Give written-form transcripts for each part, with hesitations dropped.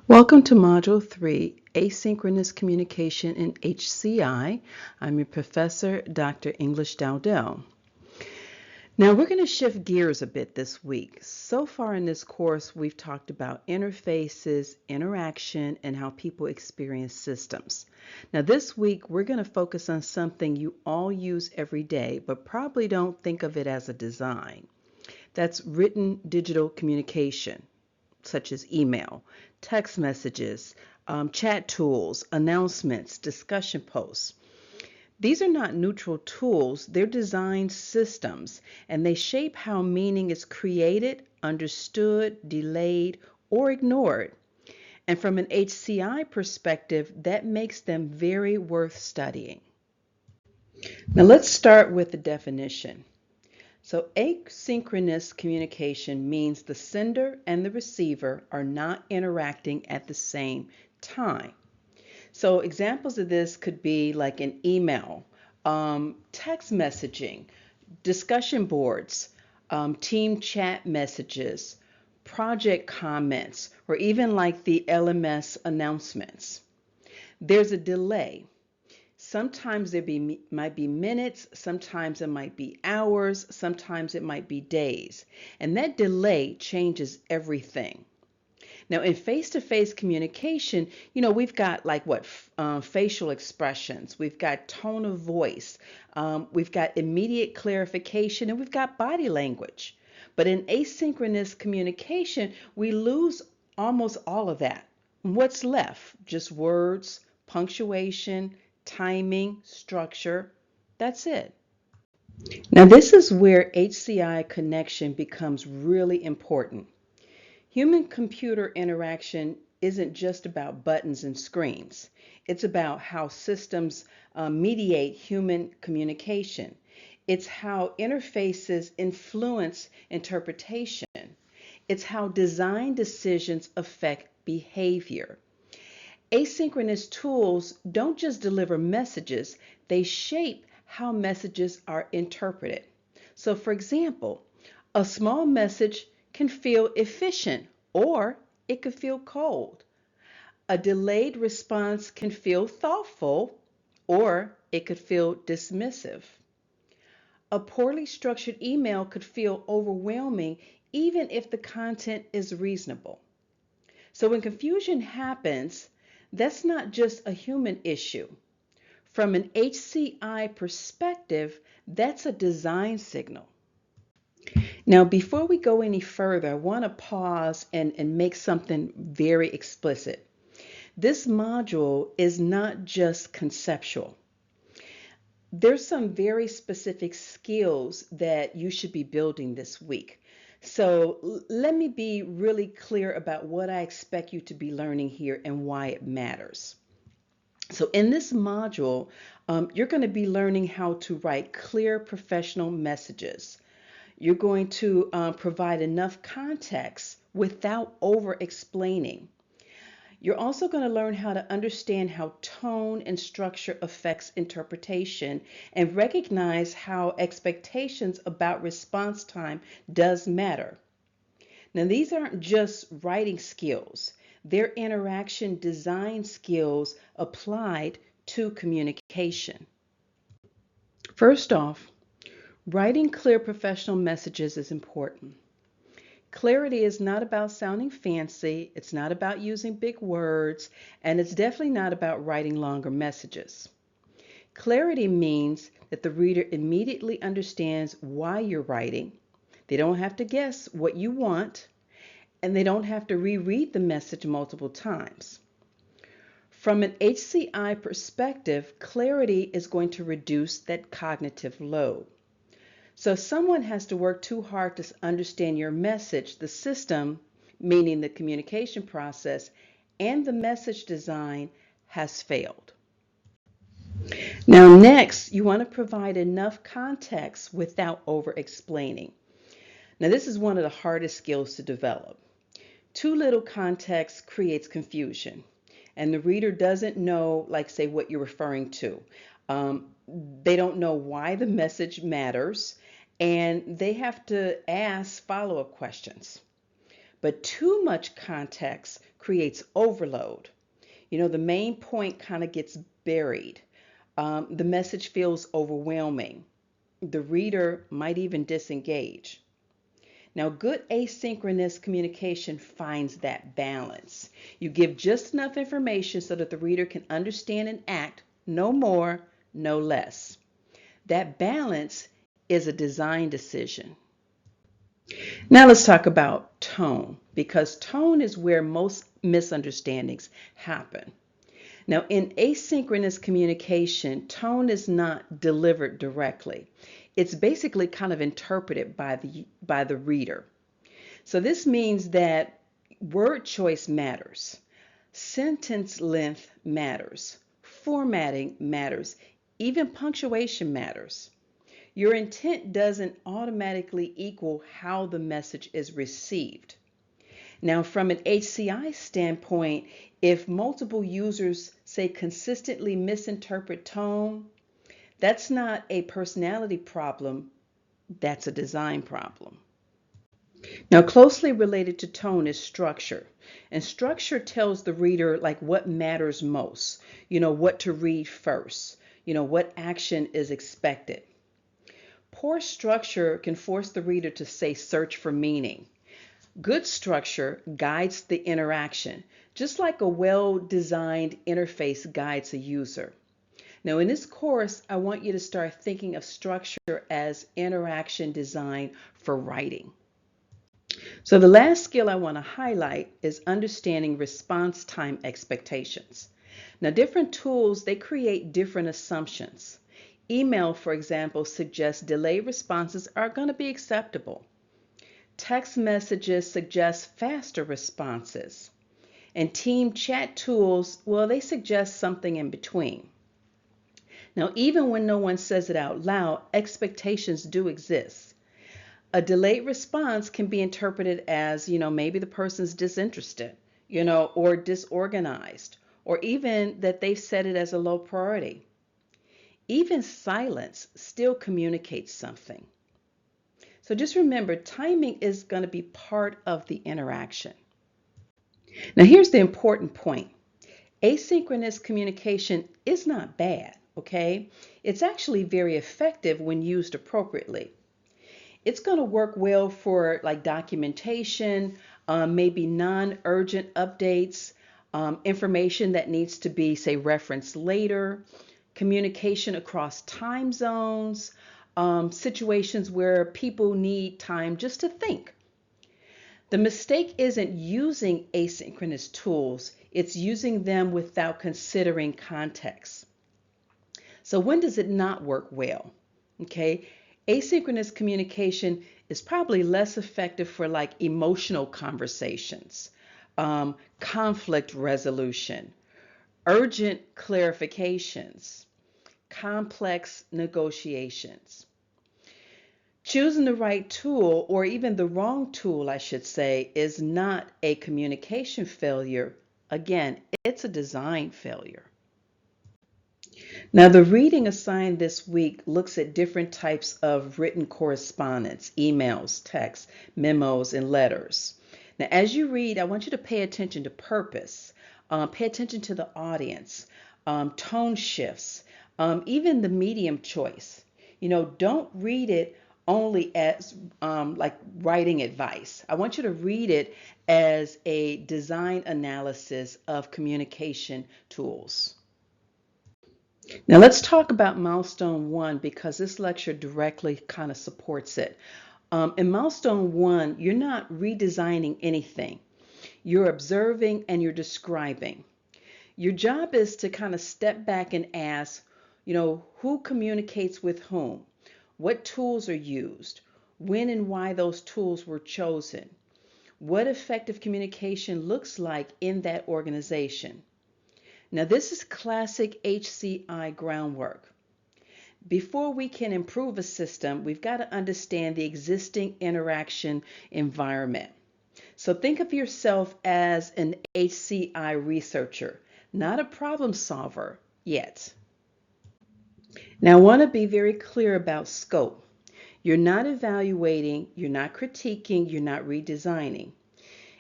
Welcome to Module 3, Asynchronous Communication in HCI. I'm your professor, Dr. English Dowdell. Now we're going to shift gears a bit this week. So far in this course, we've talked about interfaces, interaction, and how people experience systems. Now this week, we're going to focus on something you all use every day, but probably don't think of it as a design. That's written digital communication, such as email, text messages, chat tools, announcements, discussion posts. These are not neutral tools, they're design systems, and they shape how meaning is created, understood, delayed, or ignored. And from an HCI perspective, that makes them very worth studying. Now let's start with the definition. So asynchronous communication means the sender and the receiver are not interacting at the same time. So examples of this could be like an email, text messaging, discussion boards, team chat messages, project comments, or even like the LMS announcements. There's a delay. Sometimes might be minutes, sometimes it might be hours, sometimes it might be days. And that delay changes everything. Now, in face-to-face communication, we've got like facial expressions, we've got tone of voice, we've got immediate clarification, and we've got body language. But in asynchronous communication, we lose almost all of that. What's left? Just words, punctuation, timing, structure. That's it. Now, this is where HCI connection becomes really important. Human-computer interaction isn't just about buttons and screens. It's about how systems mediate human communication. It's how interfaces influence interpretation. It's how design decisions affect behavior. Asynchronous tools don't just deliver messages, they shape how messages are interpreted. So, for example, a small message can feel efficient or it could feel cold. A delayed response can feel thoughtful or it could feel dismissive. A poorly structured email could feel overwhelming even if the content is reasonable. So when confusion happens, that's not just a human issue. From an HCI perspective, that's a design signal. Now, before we go any further, I want to pause and make something very explicit. This module is not just conceptual. There's some very specific skills that you should be building this week. So let me be really clear about what I expect you to be learning here and why it matters. So in this module, you're going to be learning how to write clear professional messages. You're going to provide enough context without over-explaining. You're also going to learn how to understand how tone and structure affects interpretation and recognize how expectations about response time does matter. Now, these aren't just writing skills. They're interaction design skills applied to communication. First off, writing clear professional messages is important. Clarity is not about sounding fancy, it's not about using big words, and it's definitely not about writing longer messages. Clarity means that the reader immediately understands why you're writing. They don't have to guess what you want, and they don't have to reread the message multiple times. From an HCI perspective, clarity is going to reduce that cognitive load. So if someone has to work too hard to understand your message, the system, meaning the communication process, and the message design has failed. Now next, you want to provide enough context without over-explaining. Now this is one of the hardest skills to develop. Too little context creates confusion, and the reader doesn't know, like say, what you're referring to. They don't know why the message matters, and they have to ask follow-up questions. but too much context creates overload. The main point kind of gets buried. The message feels overwhelming. The reader might even disengage. Now, good asynchronous communication finds that balance. You give just enough information so that the reader can understand and act, no more, no less. That balance is a design decision. Now let's talk about tone, because tone is where most misunderstandings happen. Now, in asynchronous communication, tone is not delivered directly. It's basically kind of interpreted by the reader. So this means that word choice matters, sentence length matters, formatting matters, even punctuation matters. Your intent doesn't automatically equal how the message is received. Now, from an HCI standpoint, if multiple users say consistently misinterpret tone, that's not a personality problem, that's a design problem. Now, closely related to tone is structure. And structure tells the reader like what matters most, what to read first, what action is expected. Poor structure can force the reader to say search for meaning. Good structure guides the interaction, just like a well-designed interface guides a user. Now, in this course, I want you to start thinking of structure as interaction design for writing. So the last skill I want to highlight is understanding response time expectations. Now, different tools, they create different assumptions. Email, for example, suggests delayed responses are going to be acceptable. Text messages suggest faster responses. And team chat tools, well, they suggest something in between. Now, even when no one says it out loud, expectations do exist. A delayed response can be interpreted as, maybe the person's disinterested, or disorganized, or even that they set it as a low priority. Even silence still communicates something. So just remember, timing is going to be part of the interaction. Now, here's the important point. Asynchronous communication is not bad, okay? It's actually very effective when used appropriately. It's going to work well for like documentation, maybe non-urgent updates, information that needs to be, say, referenced later, communication across time zones, situations where people need time just to think. The mistake isn't using asynchronous tools, it's using them without considering context. So when does it not work well? Okay, asynchronous communication is probably less effective for like emotional conversations, conflict resolution, urgent clarifications, complex negotiations. Choosing the right tool, or even the wrong tool, I should say, is not a communication failure. Again, it's a design failure. Now, the reading assigned this week looks at different types of written correspondence, emails, texts, memos, and letters. Now, as you read, I want you to pay attention to purpose, pay attention to the audience, tone shifts, even the medium choice. Don't read it only as like writing advice. I want you to read it as a design analysis of communication tools. Now let's talk about milestone 1 because this lecture directly kind of supports it. In milestone 1, you're not redesigning anything. You're observing and you're describing. Your job is to kind of step back and ask, who communicates with whom? What tools are used? When and why those tools were chosen? What effective communication looks like in that organization? Now, this is classic HCI groundwork. Before we can improve a system, we've got to understand the existing interaction environment. So think of yourself as an HCI researcher, not a problem solver yet. Now, I want to be very clear about scope. You're not evaluating, you're not critiquing, you're not redesigning.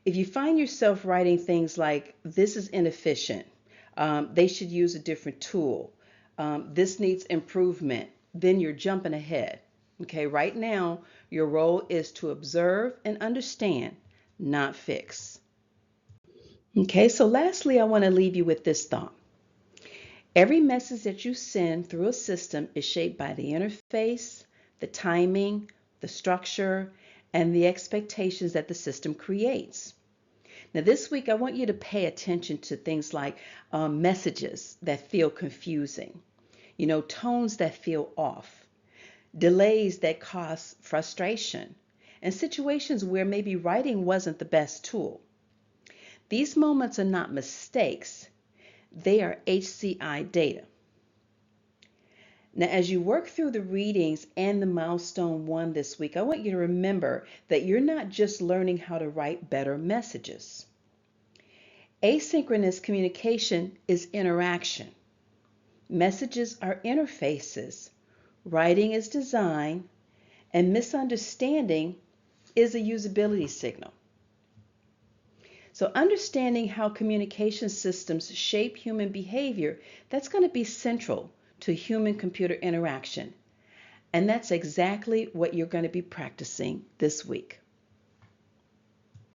If you find yourself writing things like, this is inefficient, they should use a different tool, this needs improvement, then you're jumping ahead. Okay, right now, your role is to observe and understand, not fix. Okay, so lastly, I want to leave you with this thought. Every message that you send through a system is shaped by the interface, the timing, the structure, and the expectations that the system creates. Now, this week, I want you to pay attention to things like messages that feel confusing, tones that feel off, delays that cause frustration, and situations where maybe writing wasn't the best tool. These moments are not mistakes, they are HCI data. Now, as you work through the readings and the milestone 1 this week, I want you to remember that you're not just learning how to write better messages. Asynchronous communication is interaction. Messages are interfaces. Writing is design, and misunderstanding is a usability signal. So understanding how communication systems shape human behavior, that's going to be central to human-computer interaction. And that's exactly what you're going to be practicing this week.